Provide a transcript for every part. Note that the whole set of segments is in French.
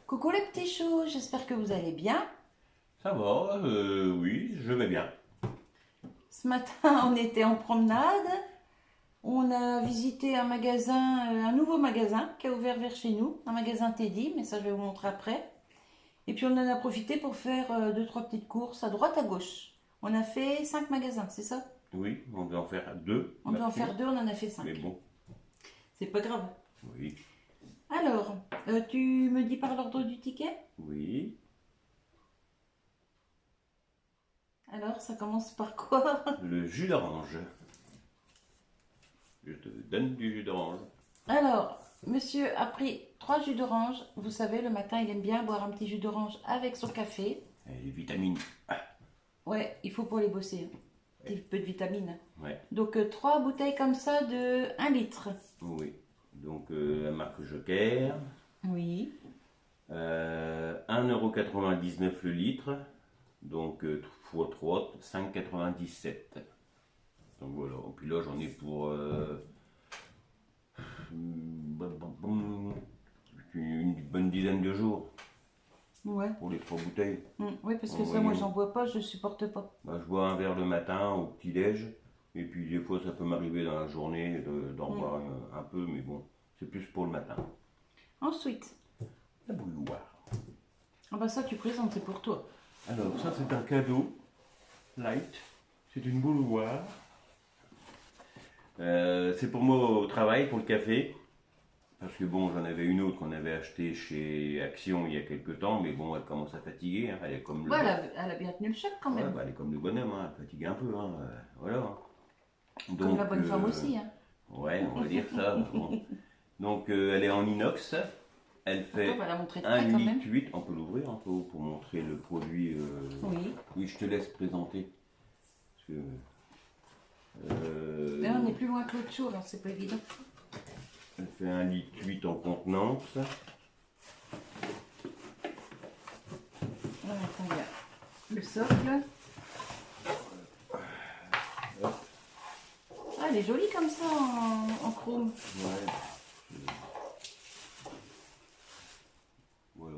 Coucou les petits choux, j'espère que vous allez bien. Ça va, oui, je vais bien. Ce matin, on était en promenade. On a visité un magasin, un nouveau magasin qui a ouvert vers chez nous, un magasin Teddy, mais ça je vais vous montrer après. Et puis on en a profité pour faire deux, trois petites courses à droite, à gauche. On a fait 5 magasins, c'est ça? Oui, on doit en faire deux, On doit en là-dessus. faire deux, on en a fait Mais 5. bon, C'est pas grave. oui, Alors, tu me dis par l'ordre du ticket? oui. Alors, ça commence par quoi? Le jus d'orange. Je te donne du jus d'orange. Alors, monsieur a pris 3 jus d'orange. Vous savez, le matin, il aime bien boire un petit jus d'orange avec son café. Et les vitamines. Ah, Ouais, il faut pour les bosser. Un petit peu de vitamines. ouais, 3 bouteilles comme ça de 1 litre. oui. Donc la marque Joker. Oui. 1,99 € le litre. Donc x 3, 5,97 €. Donc voilà. Et puis là, j'en ai pour une bonne dizaine de jours Ouais. pour les 3 bouteilles. Oui, parce que En ça, moi, moyenne. j'en bois pas, je supporte pas. Bah, je bois un verre le matin au petit-déj. Et puis des fois, ça peut m'arriver dans la journée d'en boire un peu. Mais bon, c'est plus pour le matin. Ensuite, La bouilloire. ah bah ça, tu présentes, c'est pour toi. Alors, ça, c'est un cadeau. Light. C'est une bouilloire. C'est pour moi au travail, pour le café. Parce que bon, j'en avais une autre qu'on avait achetée chez Action il y a quelques temps, mais bon, elle commence à fatiguer, hein. Elle est comme le, Ouais, elle a bien tenu le choc quand ouais, même. bah, elle est comme le bonhomme, hein. Elle fatigue un peu, hein. Voilà. Comme la Donc, bonne femme aussi. Hein. ouais, on va dire ça. Bon. Donc, elle est en inox. Elle Attends, fait on va la montrer de 1 près quand même. litre 8. On peut l'ouvrir un peu pour montrer le produit. Oui. Oui, je te laisse présenter. Parce que, Mais on est plus loin que l'autre jour, alors c'est pas évident. elle fait 1 litre 8 en contenance. Voilà, attends, il y a le socle. Hop. Ah, elle est jolie comme ça en chrome. Ouais. Voilà.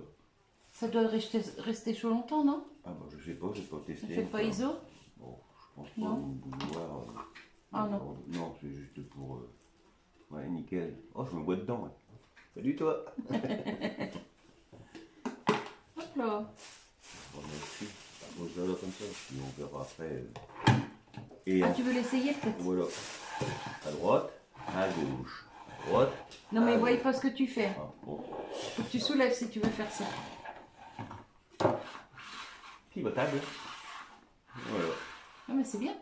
Ça doit rester chaud longtemps, non? Ah bah je sais pas, j'ai pas testé. Ça fait pas encore. ISO? Bon, je pense pas Non. une bouilloire. Ah non. Non, c'est juste pour. Ouais, nickel. Oh, je me bois dedans. Ouais. Salut toi. Hop là. Bon, merci. Pose là comme ça, puis on verra après. Et Ah, tu veux l'essayer peut-être? voilà. À droite, à gauche. À droite. Non, mais à voyez gauche. pas ce que tu fais. Ah, bon. Faut que tu soulèves si tu veux faire ça. Pivotable. Voilà. Ah, mais c'est bien.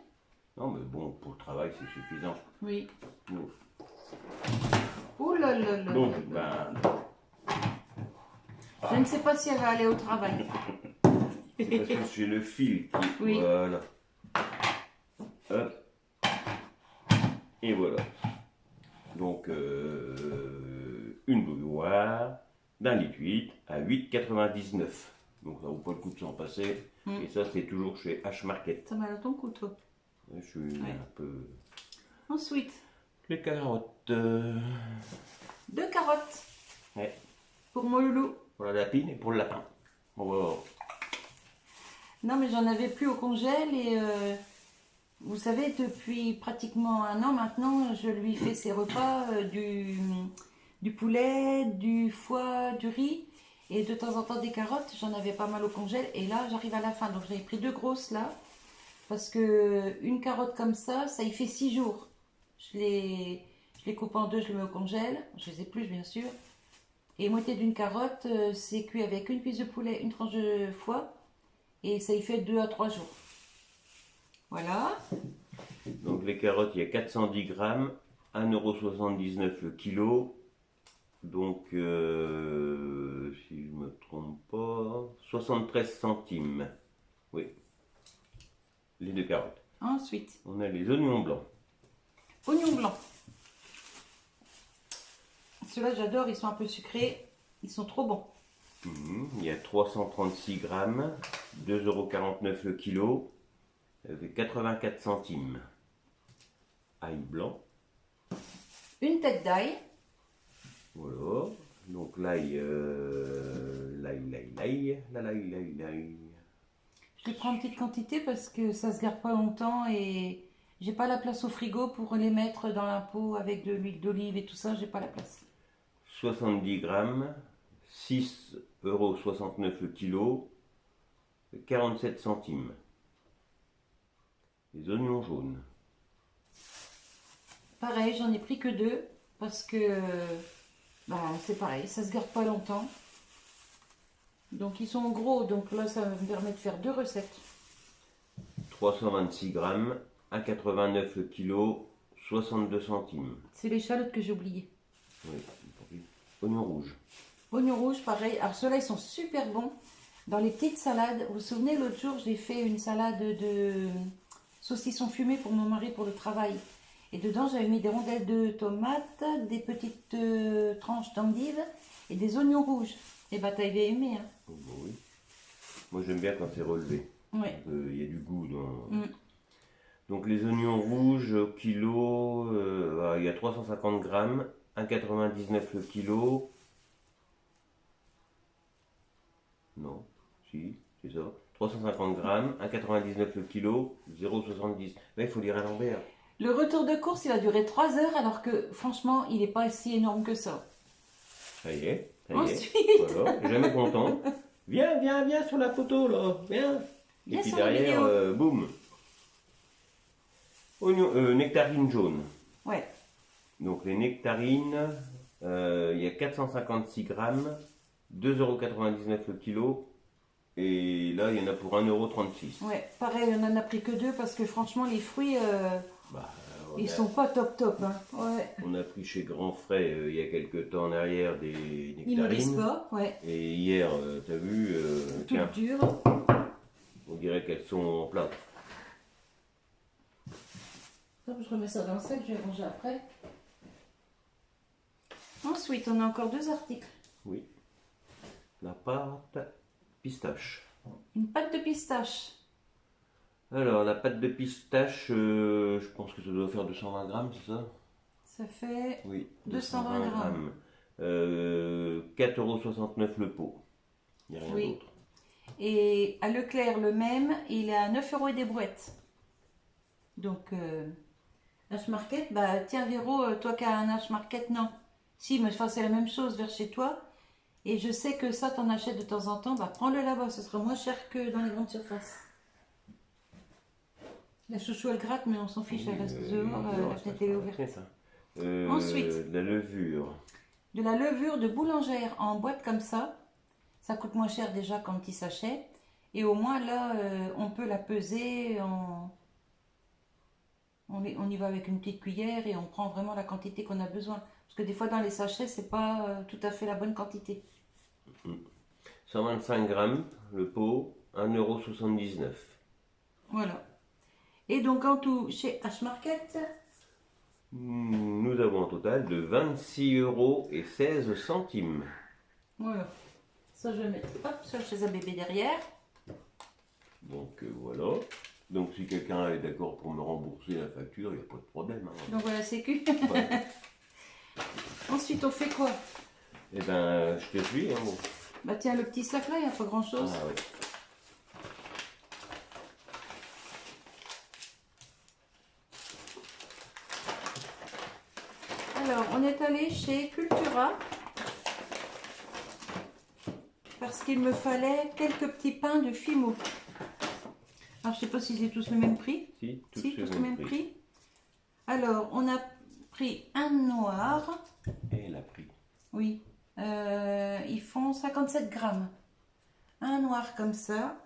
Non, mais bon, pour le travail, c'est suffisant. Oui. Donc, Ouh là là là donc, là là. ben, Je ne sais pas si elle va aller au travail. c'est parce que j'ai le fil qui. Oui. Voilà. Hop. Et voilà. Donc, une bouilloire d'un litre 8 à 8,99. Donc, ça vaut pas le coup de s'en passer. Et ça, c'est toujours chez H-Market. Ça m'a à ton cou, toi. Je suis Ouais. un peu. Ensuite, Les carottes. 2 carottes Ouais. pour mon loulou. Pour la lapine et pour le lapin. Voilà. Non, mais j'en avais plus au congèle et vous savez, depuis pratiquement 1 an maintenant, je lui fais ses repas du poulet, du foie, du riz et de temps en temps des carottes. J'en avais pas mal au congèle et là, j'arrive à la fin. Donc, j'avais pris 2 grosses là parce que une carotte comme ça y fait 6 jours. Je les coupe en 2, je les mets au congèle. Je les épluche bien sûr. Et moitié d'une carotte, c'est cuit avec une cuisse de poulet, une tranche de foie. Et ça y fait 2 à 3 jours. Voilà. Donc, les carottes, il y a 410 grammes, 1,79 € le kilo. Donc, si je ne me trompe pas, 73 centimes. Oui. Les 2 carottes. Ensuite, On a les oignons blancs. oignons blancs. Ceux-là, j'adore, ils sont un peu sucrés. Ils sont trop bons. Il y a 336 grammes, 2,49 € le kilo, avec 84 centimes. Ail blanc. Une tête d'ail. Voilà. Donc l'ail l'ail, la l'ail, l'ail, l'ail. Je les prends en petite quantité parce que ça se garde pas longtemps et j'ai pas la place au frigo pour les mettre dans la pot avec de l'huile d'olive et tout ça, j'ai pas la place. 70 grammes, 6,69 € le kilo, 47 centimes. Les oignons jaunes. Pareil, j'en ai pris que 2 parce que bah, c'est pareil, ça se garde pas longtemps. Donc ils sont gros, donc là ça me permet de faire 2 recettes. 326 grammes, 1,89 € le kilo, 62 centimes. C'est l'échalote que j'ai oublié. Oui. Oignons rouges. Oignons rouges, pareil. Alors ceux-là, ils sont super bons. Dans les petites salades, vous vous souvenez, l'autre jour, j'ai fait une salade de saucisson fumé pour mon mari pour le travail. Et dedans, j'avais mis des rondelles de tomates, des petites tranches d'endives et des oignons rouges. Et bah, t'as aimé, hein. Oh, bah oui. Moi, j'aime bien quand c'est relevé. Ouais. Il y a du goût dans... Donc, les oignons rouges au kilo, il y a 350 grammes, 1,99 € le kilo. Non, si, c'est ça. 350 grammes, 1,99 € le kilo, 0,70. Là, il faut lire à l'envers. Le retour de course, il a duré 3 heures, alors que franchement, il n'est pas si énorme que ça. Ça y est, ça y Ensuite, est. Voilà, jamais content. Viens, viens, viens sur la photo, là, viens. Viens Et puis sur la vidéo. derrière, boum. Nectarines jaunes. Ouais. Donc les nectarines, il y a 456 grammes, 2,99 € le kilo. Et là, il y en a pour 1,36 €. Ouais, pareil, on en a pris que 2 parce que franchement, les fruits, Bah, ils sont pas top, hein. Ouais. on a pris chez Grand Frais il y a quelques temps en arrière des Ils me disent nectarines. pas, ouais. Et hier, t'as vu, Tout tiens, dur. on dirait qu'elles sont en plate. Je remets ça dans le sac, je vais ranger après. Ensuite, on a encore 2 articles. Oui. La pâte pistache. Une pâte de pistache. Alors, la pâte de pistache, je pense que ça doit faire 220 grammes, c'est ça? Ça fait Oui. 220 grammes. 4,69 € le pot. Il n'y a rien Oui. d'autre. Et à Leclerc, le même, il est à 9 € et des brouettes. Donc, H-Market, bah tiens Véro, toi qui as un H-Market, non. Si, mais enfin, c'est la même chose vers chez toi. Et je sais que ça, t'en achètes de temps en temps, bah prends-le là-bas, ce sera moins cher que dans les grandes surfaces. La chouchou, elle gratte, mais on s'en fiche, elle reste dehors, la fenêtre est ouverte. C'est ça. Ensuite. De la levure. De la levure de boulangère en boîte comme ça. Ça coûte moins cher déjà qu'en petit sachet. Et au moins là, on peut la peser. On y va avec une petite cuillère et on prend vraiment la quantité qu'on a besoin. Parce que des fois dans les sachets, c'est pas tout à fait la bonne quantité. 125 grammes le pot, 1,79 €. Voilà. Et donc en tout, chez H-Market, Nous avons un total de 26,16 €. voilà. Ça, je vais mettre ça chez un bébé derrière. Donc voilà. Donc si quelqu'un est d'accord pour me rembourser la facture, il n'y a pas de problème. Hein. Donc voilà, c'est cul. Ouais. Ensuite, on fait quoi? Eh ben, je te suis. Hein, bon. Bah tiens, le petit sac là, il n'y a pas grand chose. Ah, ouais. Alors, on est allé chez Cultura parce qu'il me fallait quelques petits pains de Fimo. Alors, je sais pas si c'est tous le même prix. Si, tous Si, le tous le même prix. Alors, on a pris un noir. Et elle a pris. Oui. Ils font 57 grammes. Un noir comme ça.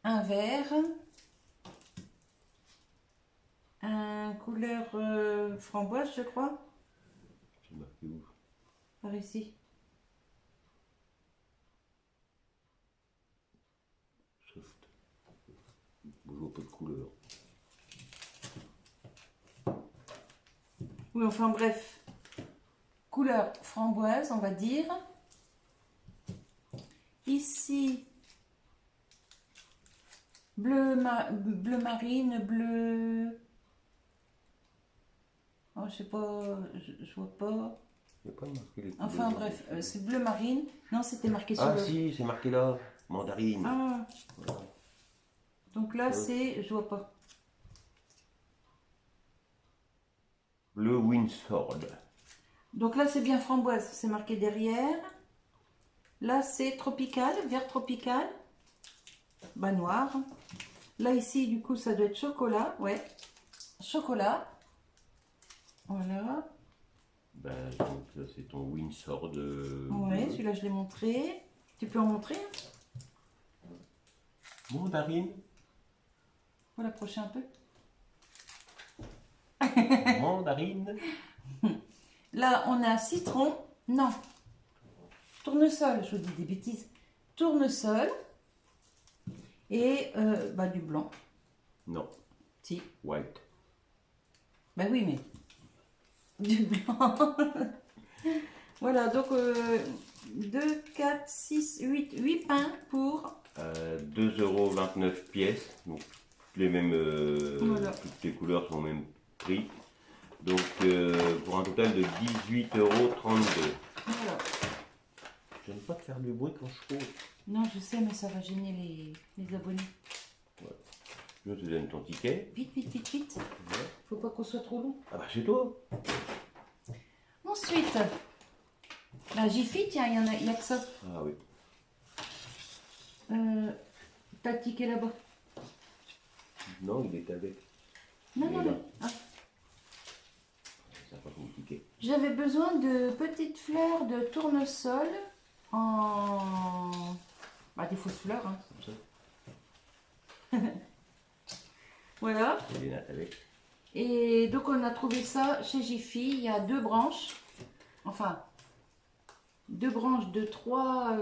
Un vert. Un couleur framboise, je crois. C'est marqué où? Par ici. Soft. Je vois pas de couleur. Oui, enfin bref. Couleur framboise, on va dire. Ici, bleu marine, bleu... Oh, je sais pas, je vois pas. Il n'y a pas marqué les couleurs. Enfin bref, c'est bleu marine. Non, c'était marqué sur Ah le... si, c'est marqué là. Mandarine. Ah, Voilà. donc là, c'est... Je vois pas. Bleu Windsword. Donc là, c'est bien framboise. C'est marqué derrière. Là, c'est tropical, vert tropical. Bas noir. Là, ici, du coup, ça doit être chocolat. Ouais. Chocolat. Voilà. Ben, donc ça c'est ton Windsword. Ouais, Bleu. celui-là, je l'ai montré. Tu peux en montrer, hein? Mandarine. Faut l'approcher un peu. Mandarine. Là, on a citron. Non. Tournesol, je vous dis des bêtises. Tournesol. Et bah, du blanc. Non. Si. White. Bah oui, mais du blanc. Voilà, donc 2, 4, 6, 8 pains pour... 2,29 € pièces. Donc les mêmes, Voilà. toutes les couleurs sont au même prix. Donc pour un total de 18,32 €. Voilà. Je n'aime pas te faire du bruit quand je cours. Non, je sais, mais ça va gêner les abonnés. Je te donne ton ticket. Vite, vite, vite, vite. Ouais. Faut pas qu'on soit trop long. Ah bah c'est toi. Ensuite, la Jiffy, tiens, il y a que ça. Ah oui. T'as le ticket là-bas. Non, il est avec. Non, Il non, est là. non. Ah. Ça pas ton ticket. J'avais besoin de petites fleurs de tournesol en... Bah, des fausses fleurs, hein. Comme ça. Voilà. Il y a des nattes avec. Et donc, on a trouvé ça chez Jiffy. Il y a 2 branches. Enfin, 2 branches de 3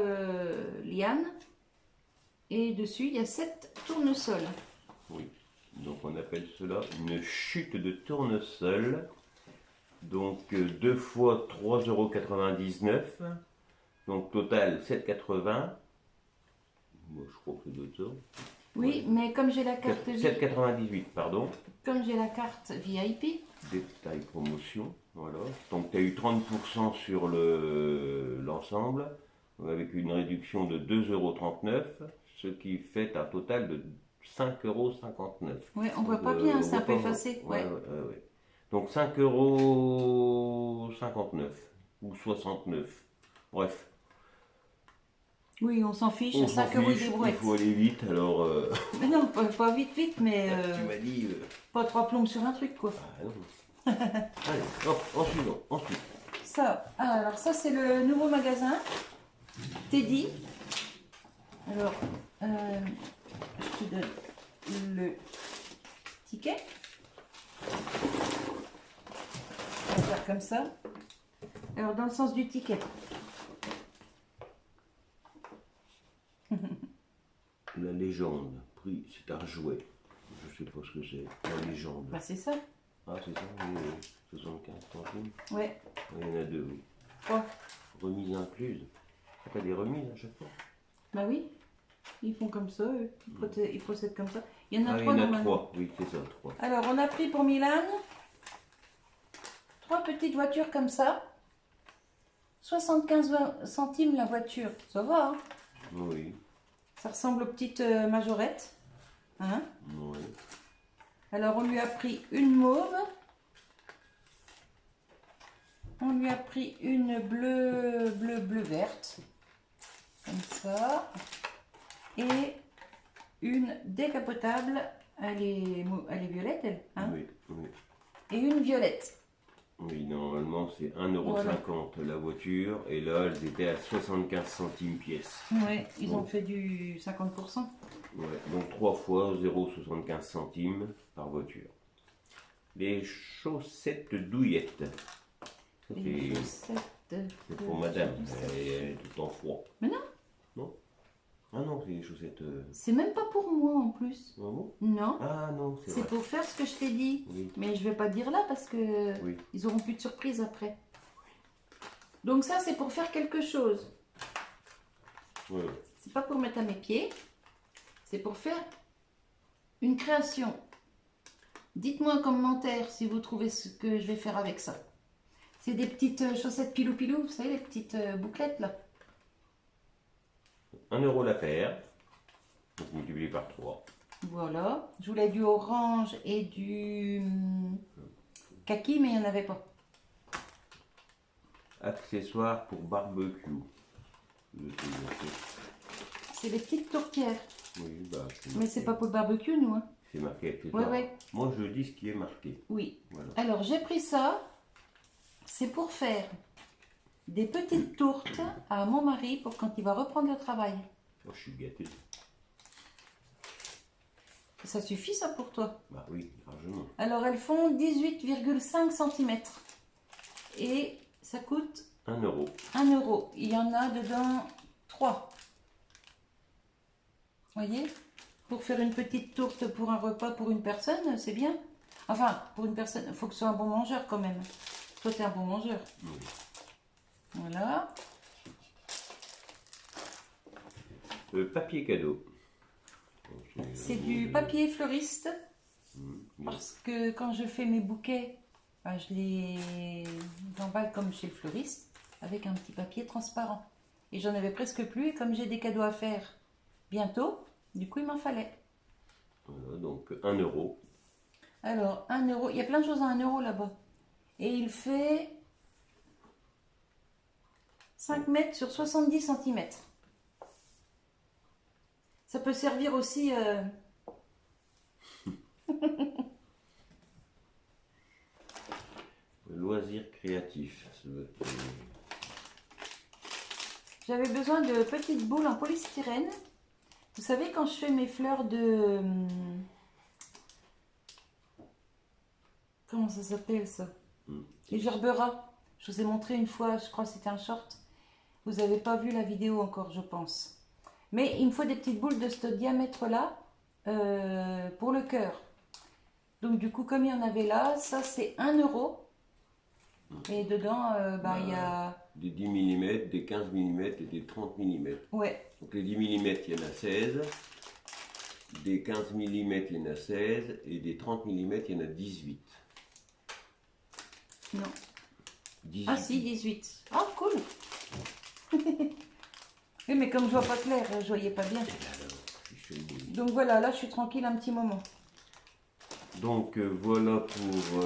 lianes. Et dessus, il y a 7 tournesols. Oui. Donc on appelle cela une chute de tournesol. Donc 2 fois 3,99 €. Donc total 7,80 €. Moi je crois que c'est d'autres ça. Oui, mais comme j'ai la carte 7,98 €, pardon. comme j'ai la carte VIP, Détail promotion. Voilà. Donc tu as eu 30% sur l'ensemble. Avec une réduction de 2,39 €. Ce qui fait un total de 5,59 €. ouais, on voit pas bien, on c'est voit un peu pas, effacé. Ouais. ouais. Donc 5,59 € ou 69. Bref. Oui, on s'en fiche, On 5 s'en € fiche, des il brouettes. faut aller vite, alors... Mais non, pas vite, vite, mais tu m'as dit... pas 3 plombes sur un truc, quoi. Ah non. Allez, hop, en suivant, ensuite. Ça, alors ça c'est le nouveau magasin Teddy. Alors, je te donne le ticket. On va faire comme ça. Alors, dans le sens du ticket. La légende, prix, c'est un jouet. Je sais pas ce que c'est. La légende. Bah, c'est ça. Ah, c'est ça, oui, 75 centimes. Ouais. Il y en a 2, oui. Oh. Remise incluse. Ça fait des remises à chaque fois. Bah oui. Ils font comme ça, eux. Ils procèdent comme ça. Il y en a Ah, il y 3 en a normalement. 3, oui, c'est ça, 3. Alors, on a pris pour Milan 3 petites voitures comme ça. 75 centimes la voiture. Ça va, hein? Oui, Ça ressemble aux petites majorettes. Hein? oui. Alors, on lui a pris une mauve. On lui a pris une bleu verte. Comme ça. Et une décapotable. Elle est violette, elle. Hein? Oui, oui. Et une violette. Oui, normalement c'est 1,50 € la voiture et là elles étaient à 75 centimes pièce. Ouais, ils ont fait du 50%. Ouais, donc 3 fois 0,75 centimes par voiture. Les chaussettes douillettes. Ça, Les C'est chaussettes. c'est pour madame, elle est tout en froid. Mais non. Non? Ah non, c'est les chaussettes. C'est même pas pour moi en plus. Ah bon? Non. Ah non, c'est C'est vrai. pour faire ce que je t'ai dit. Oui, Mais je vais pas dire là parce que oui. ils auront plus de surprise après. Donc ça c'est pour faire quelque chose. Ouais, ouais. C'est pas pour mettre à mes pieds. C'est pour faire une création. Dites-moi en commentaire si vous trouvez ce que je vais faire avec ça. C'est des petites chaussettes pilou-pilou, vous savez, les petites bouclettes là. 1 euro la paire. Donc multiplié par 3. Voilà. Je voulais du orange et du kaki, mais il n'y en avait pas. Accessoires pour barbecue. C'est des petites tourtières. Oui, bah, Mais c'est pas pour le barbecue, nous. Hein. C'est marqué accessoires. Ouais, ouais. Moi, je dis ce qui est marqué. Oui. Voilà. Alors, j'ai pris ça. C'est pour faire des petites tourtes à mon mari pour quand il va reprendre le travail. Oh, je suis gâté. Ça suffit, ça, pour toi? Bah oui, largement. Alors, elles font 18,5 cm. Et ça coûte 1 euro. 1 euro. Il y en a dedans 3. Voyez? Pour faire une petite tourte pour un repas pour une personne, c'est bien. Enfin, pour une personne, il faut que ce soit un bon mangeur quand même. Toi, tu es un bon mangeur. Oui. Voilà. Papier cadeau. C'est du papier fleuriste. Parce que quand je fais mes bouquets, ben, je les emballe comme chez le fleuriste, avec un petit papier transparent. Et j'en avais presque plus, et comme j'ai des cadeaux à faire bientôt, du coup il m'en fallait. Voilà, donc 1 euro. Alors, 1 euro, il y a plein de choses à 1 euro là-bas. Et il fait 5 mètres sur 70 cm. Ça peut servir aussi... Loisirs créatifs. J'avais besoin de petites boules en polystyrène. Vous savez, quand je fais mes fleurs de... Comment ça s'appelle ça? Les gerberas. Je vous ai montré une fois, je crois que c'était un short. Vous n'avez pas vu la vidéo encore, je pense. Mais il me faut des petites boules de ce diamètre-là pour le cœur. Donc du coup, comme il y en avait là, ça c'est 1 euro. Et dedans, il y a... Des 10 mm, des 15 mm et des 30 mm. Ouais. Donc les 10 mm, il y en a 16. Des 15 mm, il y en a 16. Et des 30 mm, il y en a 18. Non. 18. Ah si, 18. Ah, cool. Oui, mais comme je vois pas clair, je voyais pas bien. Donc voilà, là je suis tranquille un petit moment. Donc voilà pour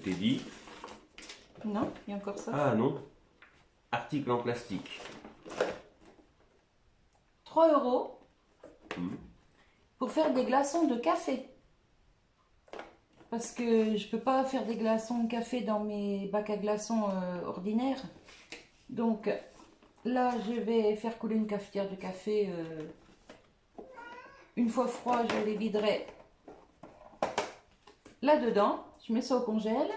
Teddy. Non, il y a encore ça. Ah non. Article en plastique. 3 euros pour faire des glaçons de café. Parce que je peux pas faire des glaçons de café dans mes bacs à glaçons ordinaires. Donc là, je vais faire couler une cafetière de café. Une fois froid, je les viderai là-dedans. Je mets ça au congèle.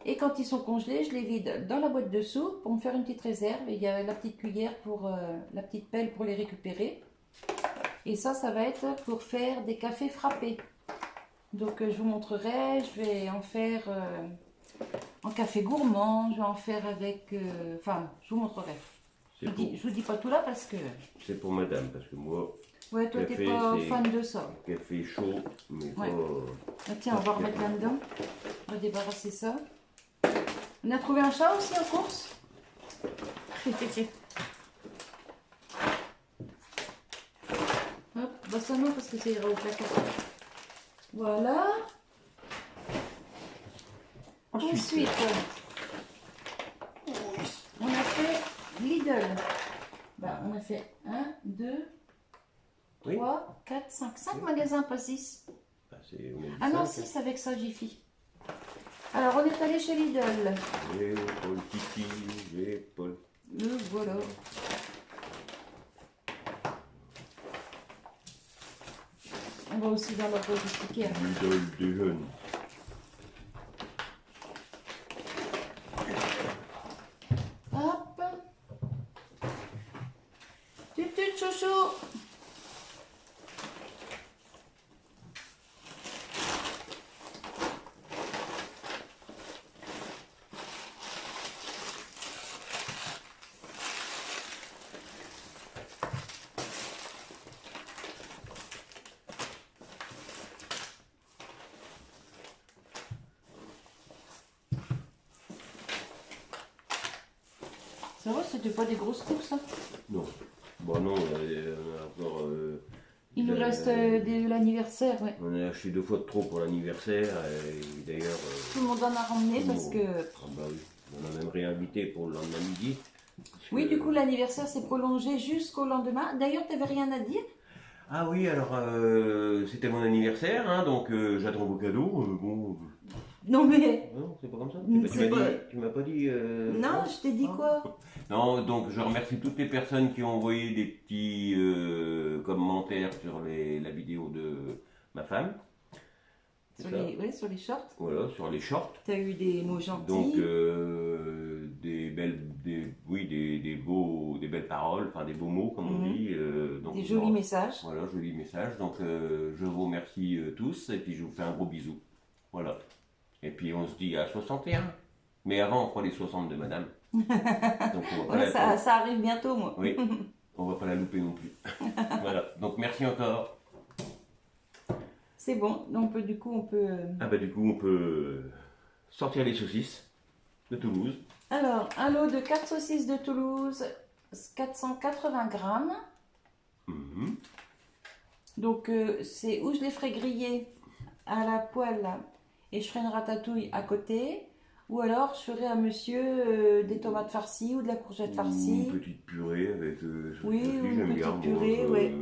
Et quand ils sont congelés, je les vide dans la boîte dessous pour me faire une petite réserve. Et il y a la petite cuillère pour la petite pelle pour les récupérer. Et ça va être pour faire des cafés frappés. Donc je vous montrerai, je vais en faire en café gourmand, je vais en faire avec... Enfin, je vous montrerai. Je vous dis pas tout là parce que... C'est pour madame, parce que moi... Ouais, toi t'es pas fan de ça. Café chaud, mais ouais. Pas... Ah, tiens, on va remettre là-dedans. On va débarrasser ça. On a trouvé un chat aussi en course. Hop, bah ça non parce que ça ira au placard. Voilà. Ensuite, on a fait Lidl. Bah, on a fait 1, 2, 3, 4, 5. 5 magasins, pas 6. Bah, ah non, 6 avec ça, Jiffy. Alors, on est allé chez Lidl. J'ai Paul Titi, j'ai Paul. Le voilà. On va aussi dans l'ordre du ticket. Lidl des jeunes. Hop. Tutut, chouchou. Ça va, c'était pas des grosses courses, hein. Non. Bon, non, on a encore. Il nous reste de l'anniversaire, ouais. On a acheté 2 fois de trop pour l'anniversaire. Et d'ailleurs. Tout le monde en a ramené tout le parce monde. que... Ah bah oui. On a même réinvité pour le lendemain midi. Oui, du coup, l'anniversaire s'est prolongé jusqu'au lendemain. D'ailleurs, tu n'avais rien à dire? Ah oui, alors c'était mon anniversaire, hein, donc j'attends vos cadeaux. Bon. Non, mais... Non, c'est pas comme ça. C'est pas... Tu m'as pas dit. Non, je t'ai dit Ah. quoi? Non, donc je remercie toutes les personnes qui ont envoyé des petits commentaires sur la vidéo de ma femme. C'est ça. Oui, sur les shorts. Voilà, sur les shorts. Tu as eu des mots gentils. Donc des belles paroles, enfin des beaux mots comme on dit. Donc, des jolis messages. Voilà, jolis messages. Donc je vous remercie tous et puis je vous fais un gros bisou. Voilà. Et puis on se dit à 61. Mais avant on prend les 60 de madame. Donc on va Ouais, ça arrive bientôt, moi. Oui, on va pas la louper non plus. Voilà, donc merci encore. C'est bon, donc du coup on peut... Ah bah du coup on peut sortir les saucisses de Toulouse. Alors, un lot de 4 saucisses de Toulouse, 480 grammes. Mhm. Donc c'est où je les ferai griller à la poêle et je ferai une ratatouille à côté. Ou alors je ferai à monsieur des tomates farcies ou de la courgette farcie. Une petite purée avec... Oui, ou une j'aime petite bien, purée, ouais.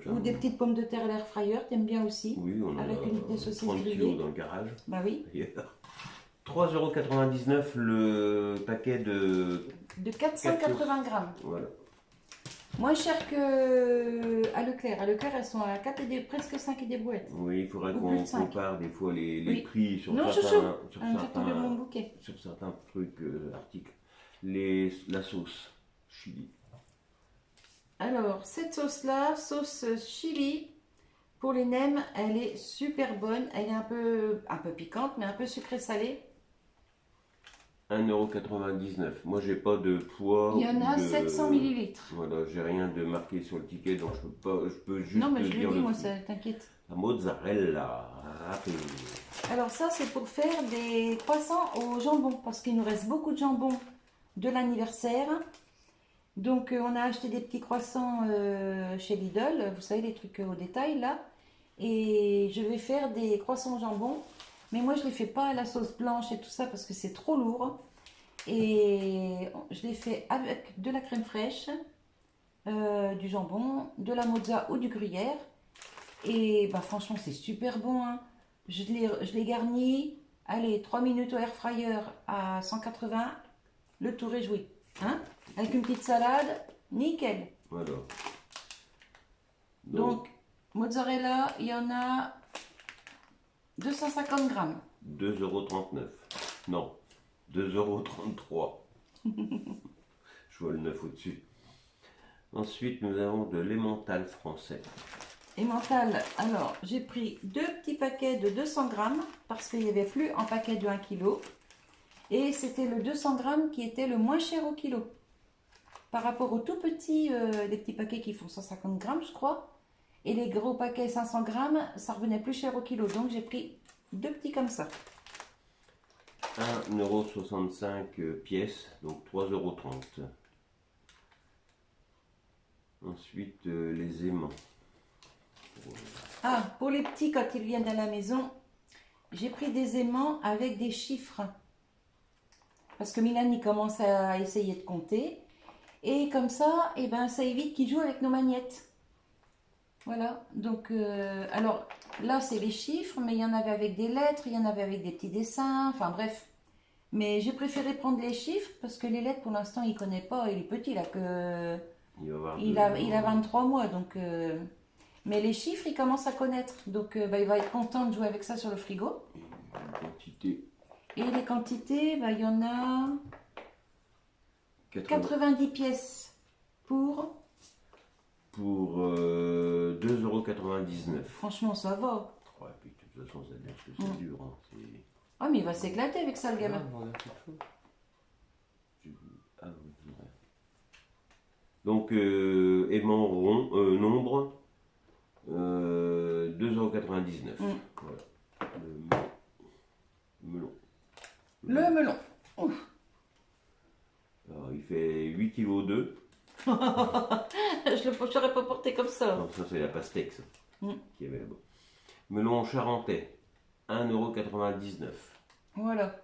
Ça- Ou des petites pommes de terre à l'air fryer, t'aimes bien aussi. Oui, on avec a des saucisses 30 grillées. kilos dans le garage. Bah oui. D'ailleurs. 3,99 € le paquet de... De 480 grammes. Voilà. Moins cher que à Leclerc. À Leclerc, elles sont à 4 et presque 5 et des brouettes. Oui, il faudrait Ou qu'on plus de 5. compare des fois les Oui. prix sur Non, certains, chouchou. sur Un gâteau de certains, mon bouquet. sur certains trucs, articles. La sauce chili. Alors, cette sauce-là, sauce chili, pour les nems, elle est super bonne. Elle est un peu piquante, mais un peu sucrée-salée. 1,99 €. Moi, j'ai pas de poids. Il y en a 700 millilitres. Voilà, j'ai rien de marqué sur le ticket, donc je peux juste Non, mais je te le dire dis, le moi, prix. ça t'inquiète. La mozzarella râpée. Alors ça, c'est pour faire des croissants au jambon, parce qu'il nous reste beaucoup de jambon de l'anniversaire. Donc, on a acheté des petits croissants chez Lidl, vous savez, les trucs au détail, là. Et je vais faire des croissants au jambon. Mais moi, je ne les fais pas à la sauce blanche et tout ça, parce que c'est trop lourd. Et je les fais avec de la crème fraîche, du jambon, de la mozza ou du gruyère. Et bah, franchement, c'est super bon, hein. Je les garnis. Allez, 3 minutes au air fryer à 180. Le tour est joué. Hein? Avec une petite salade, nickel. Voilà. Donc, mozzarella, il y en a 250 grammes. 2,39 €. Non, 2,33 €. Je vois le 9 au-dessus. Ensuite, nous avons de l'emmental français. Emmental, alors j'ai pris 2 petits paquets de 200 grammes parce qu'il n'y avait plus en paquet de 1 kg. Et c'était le 200 grammes qui était le moins cher au kilo. Par rapport aux tout petits, les petits paquets qui font 150 grammes, je crois. Et les gros paquets 500 grammes, ça revenait plus cher au kilo. Donc j'ai pris 2 petits comme ça. 1,65 € pièce, donc 3,30 €. Ensuite, les aimants. Ah, pour les petits, quand ils viennent à la maison, j'ai pris des aimants avec des chiffres. Parce que Milan, il commence à essayer de compter. Et comme ça, eh ben, ça évite qu'il joue avec nos magnettes. Voilà. Donc, alors, là, c'est les chiffres, mais il y en avait avec des lettres, il y en avait avec des petits dessins, enfin bref. Mais j'ai préféré prendre les chiffres, parce que les lettres, pour l'instant, il ne connaît pas. Il est petit, là, que... Il a 23 mois, donc... Mais les chiffres, il commence à connaître. Donc, bah, il va être content de jouer avec ça sur le frigo. Et les quantités, bah, il y en a 90 pièces pour 2,99 €. Franchement, ça va. Ouais, puis de toute façon, ça veut dire que c'est dur. Hein. Ah, mais il va s'éclater avec ça, le gamin. Ah, ouais. Donc, aimant rond, nombre, 2,99 €. Voilà. Le melon. Le melon. Alors, il fait 8 kg 2. Je ne l'aurais pas porté comme ça. Non, ça c'est la pastèque, ça, Mm. qui avait là-bas. Melon charentais, 1,99 €. Voilà.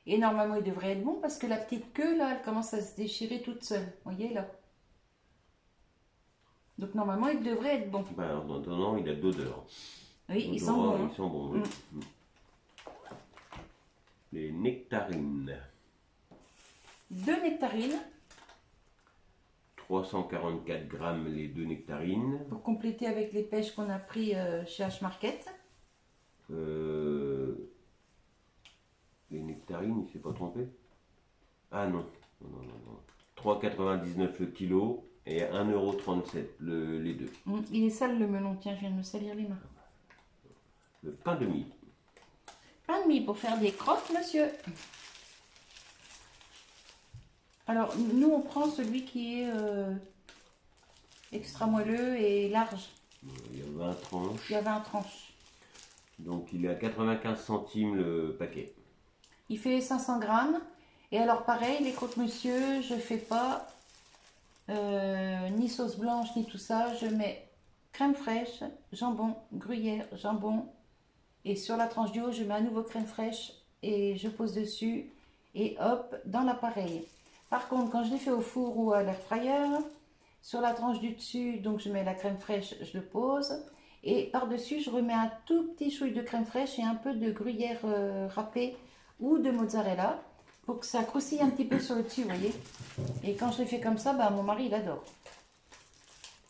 Et normalement, il devrait être bon parce que la petite queue, là, elle commence à se déchirer toute seule. Vous voyez, là. Donc, normalement, il devrait être bon. Ben, en attendant, il a d'odeur. Oui, ils sont L'odorat, bons. Hein. Ils sont bons, oui. Les nectarines, 2 nectarines 344 grammes les 2 nectarines. pour compléter avec les pêches qu'on a pris chez H-Market. Les nectarines, il s'est pas trompé? Ah non, non, non, non, non. 3,99 le kilo et 1,37 € les deux. Il est sale le melon, tiens, je viens de me salir les mains. Le pain de mie, Pain de mie pour faire des crottes, monsieur. Alors, nous, on prend celui qui est extra moelleux et large. il y a 20 tranches. Il y a 20 tranches. Donc il est à 95 centimes le paquet. Il fait 500 grammes. Et alors, pareil, les croque-monsieur, je fais pas ni sauce blanche, ni tout ça. Je mets crème fraîche, jambon, gruyère, jambon. Et sur la tranche du haut, je mets à nouveau crème fraîche et je pose dessus. Et hop, dans l'appareil. Par contre, quand je l'ai fait au four ou à l'air fryer, sur la tranche du dessus, donc je mets la crème fraîche, je le pose. Et par-dessus, je remets un tout petit chouille de crème fraîche et un peu de gruyère râpée ou de mozzarella pour que ça croustille un petit peu sur le dessus, vous voyez. Et quand je le fais comme ça, bah, mon mari, il adore.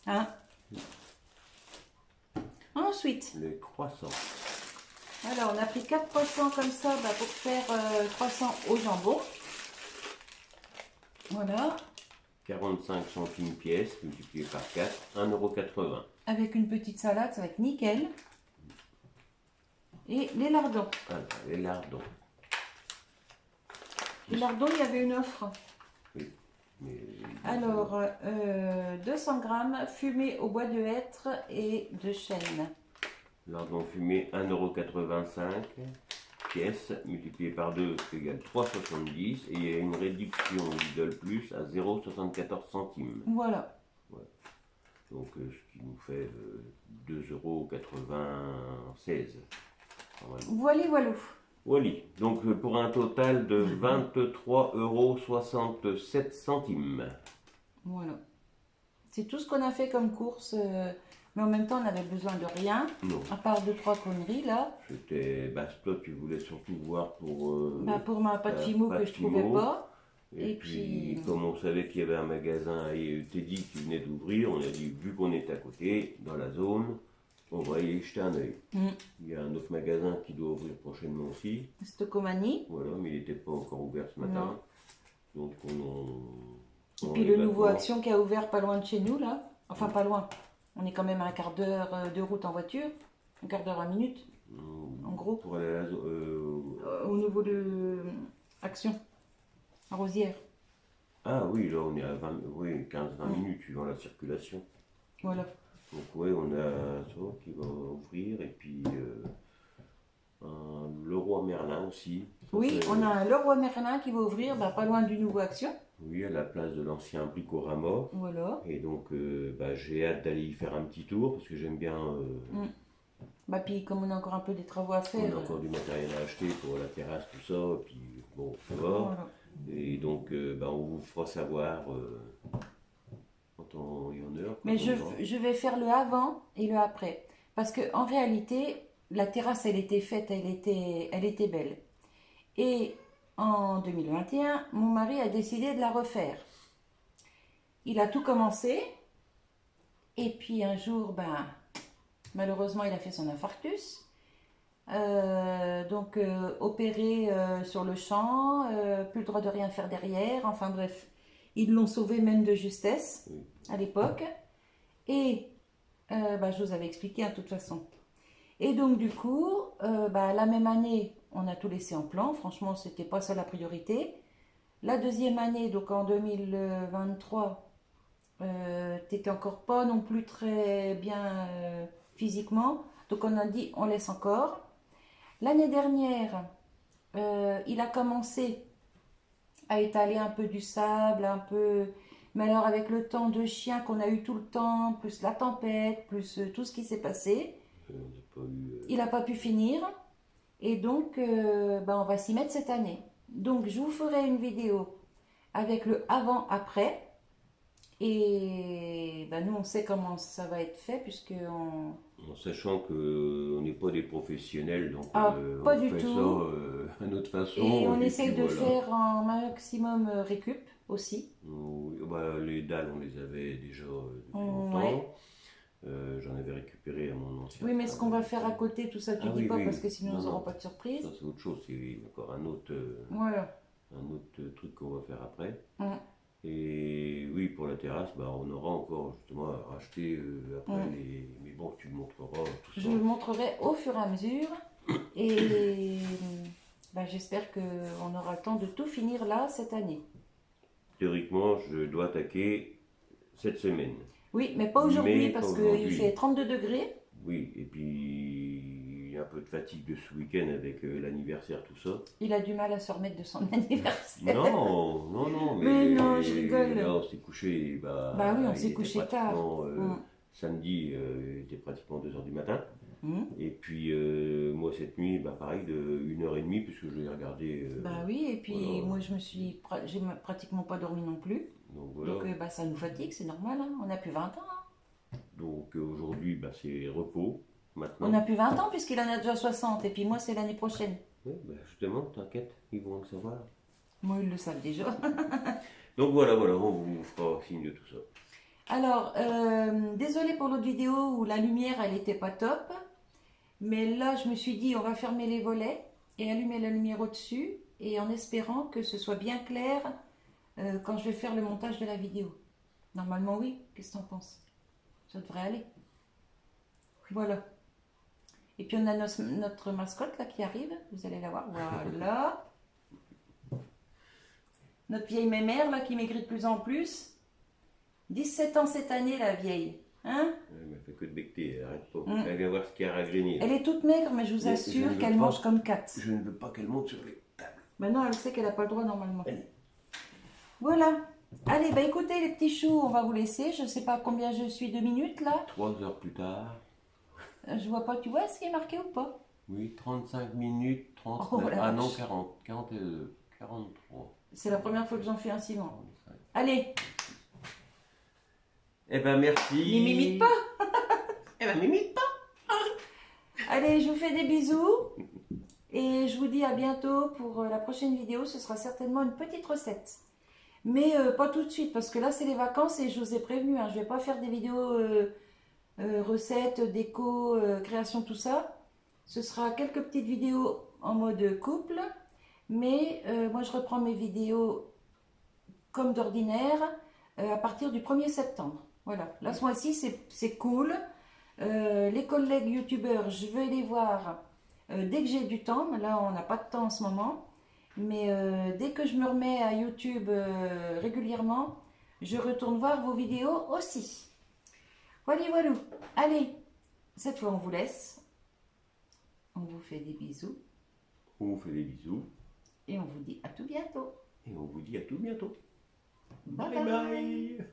Hein? Ensuite, Les croissants, alors on a pris 4 croissants comme ça bah, pour faire croissants au jambon. Voilà. 45 centimes pièce multiplié par 4, 1,80 €. Avec une petite salade, ça va être nickel. Et les lardons. Ah, les lardons. Les lardons, il y avait une offre. Oui, mais Alors, 200 grammes fumés au bois de hêtre et de chêne. lardons fumés 1,85 € pièce multiplié par 2 égale 3,70 € et il y a une réduction Lidl Plus à 0,74 centimes. Voilà. Donc ce qui nous fait 2,96 €. Voilà, voilà. Voilà. Donc pour un total de 23,67 €. Voilà. C'est tout ce qu'on a fait comme course. Mais en même temps, on n'avait besoin de rien. Non, À part 2-3 conneries, là. c'était. Bah, toi, tu voulais surtout voir pour. Bah, pour ma pâte fimo pâte que je trouvais fimo. pas. Et Et puis, puis- comme on savait qu'il y avait un magasin et Teddy qui venait d'ouvrir, on a dit, vu qu'on est à côté, dans la zone, on va y jeter un œil. Il y a un autre magasin qui doit ouvrir prochainement aussi. Stocomanie. Voilà, mais il n'était pas encore ouvert ce matin. Donc, Et on puis les le nouveau vacances. Action qui a ouvert pas loin de chez nous, là. Enfin, pas loin. On est quand même à un quart d'heure de route en voiture. Un quart d'heure, 20 minutes. En gros. Pour aller à la Au niveau de Action. À Rosière. Ah oui, là, on est à 15-20 minutes suivant la circulation. Voilà. Donc oui, on a ça qui va ouvrir et puis un Leroy Merlin aussi. Ça, Oui, c'est- on a un Leroy Merlin qui va ouvrir pas loin du nouveau Action. Oui, à la place de l'ancien Bricorama. Voilà. Et donc j'ai hâte d'aller y faire un petit tour parce que j'aime bien. Puis comme on a encore un peu des travaux à On faire. a encore du matériel à acheter pour la terrasse, tout ça. Et puis bon, ça va. Voilà. Et donc on vous fera savoir en temps et en heure. quand Mais on ira. je vais faire le avant et le après. Parce que en réalité, la terrasse, elle était faite, elle était belle. Et en 2021, mon mari a décidé de la refaire. Il a tout commencé. Et puis un jour, malheureusement, il a fait son infarctus. Donc opéré sur le champ, plus le droit de rien faire derrière. Enfin bref, ils l'ont sauvé même de justesse Oui. à l'époque. Et je vous avais expliqué de toute façon. Et donc du coup, la même année, on a tout laissé en plan. Franchement, c'était pas ça la priorité. La deuxième année, donc en 2023, t'étais encore pas non plus très bien physiquement. Donc on a dit, on laisse encore. L'année dernière, il a commencé à étaler un peu du sable, un peu. Mais alors avec le temps de chien qu'on a eu tout le temps, plus la tempête, plus tout ce qui s'est passé, On n'a pas eu. il n'a pas pu finir. Et donc, on va s'y mettre cette année. Donc, je vous ferai une vidéo avec le avant-après. Et nous, on sait comment ça va être fait, puisque on... En sachant qu'on n'est pas des professionnels, donc pas on du fait tout. ça à notre façon. Et on puis essaye de voilà. faire un maximum récup aussi. Oui, bah, les dalles, on les avait déjà depuis Ouais. longtemps. J'en avais récupéré à mon ancien. Oui, mais ce qu'on va faire à côté, tout ça, tu Ah dis oui, pas, oui, parce oui. que sinon, Non, nous n'aurons non. pas de surprise. Ça, c'est autre chose, c'est encore Voilà. un autre truc qu'on va faire après. Mm. Et oui, pour la terrasse, bah, on aura encore justement à racheter après. Mais bon, tu me montreras tout ça. Je vous le montrerai au fur et à mesure. Et j'espère qu'on aura le temps de tout finir là cette année. Théoriquement, je dois attaquer cette semaine. Oui, mais pas aujourd'hui Mais parce pas qu'il aujourd'hui. fait 32 degrés. Oui, et puis il y a un peu de fatigue de ce week-end avec l'anniversaire, tout ça. Il a du mal à se remettre de son anniversaire. Non, non, non, Mais non, je rigole. Là, on s'est couché. Bah oui, on il s'est était couché pratiquement, tard. Samedi, il était pratiquement 2h du matin. Mm. Et puis moi, cette nuit, pareil, de 1h30, puisque je l'ai regardé. Bah oui, et puis voilà. moi j'ai pratiquement pas dormi non plus. Donc voilà. Donc ça nous fatigue, c'est normal, hein. On a plus 20 ans. Hein. Donc aujourd'hui, c'est repos. Maintenant. On a plus 20 ans puisqu'il en a déjà 60, et puis moi c'est l'année prochaine. Oui, justement, t'inquiète, ils vont le savoir. Moi ils le savent déjà. Donc voilà, on vous fera signe de tout ça. Alors, désolé pour l'autre vidéo où la lumière elle était pas top. Mais là je me suis dit on va fermer les volets et allumer la lumière au-dessus. Et en espérant que ce soit bien clair quand je vais faire le montage de la vidéo. Normalement oui, qu'est-ce que t'en penses? Ça devrait aller. Voilà. Et puis on a notre mascotte là qui arrive, vous allez la voir, voilà. Notre vieille mémère là qui maigrit de plus en plus. 17 ans cette année la vieille, hein? Elle m'a fait que de becter, elle arrête pas. Mm. Elle vient voir ce qu'il y a à grigner. Elle est toute maigre mais je vous Mais assure je ne qu'elle veux pas- mange comme 4. Je ne veux pas qu'elle monte sur les tables. Maintenant elle sait qu'elle n'a pas le droit normalement. Allez. Voilà. Allez, écoutez les petits choux, on va vous laisser. Je ne sais pas combien je suis de minutes là. 3 heures plus tard. Je vois pas, tu vois ce qui est marqué ou pas? Oui, 35 minutes, 39. Oh, la ah non, vache. 42, 43. C'est la première fois que j'en fais un ciment. 45. Allez, Eh ben merci. n'y m'imite pas. Eh ben m'imite pas. Allez, je vous fais des bisous. Et je vous dis à bientôt pour la prochaine vidéo. Ce sera certainement une petite recette. Mais pas tout de suite parce que là c'est les vacances et je vous ai prévenu. Hein, je ne vais pas faire des vidéos recettes, déco, création, tout ça. Ce sera quelques petites vidéos en mode couple. Mais moi je reprends mes vidéos comme d'ordinaire à partir du 1er septembre. Voilà, là ce mois-ci c'est cool. Les collègues youtubeurs, je vais les voir dès que j'ai du temps. Là on n'a pas de temps en ce moment. Mais dès que je me remets à YouTube régulièrement, je retourne voir vos vidéos aussi. Voilà, voilà. Allez, cette fois on vous laisse. On vous fait des bisous. On vous fait des bisous. Et on vous dit à tout bientôt. Et on vous dit à tout bientôt. Bye Bye bye.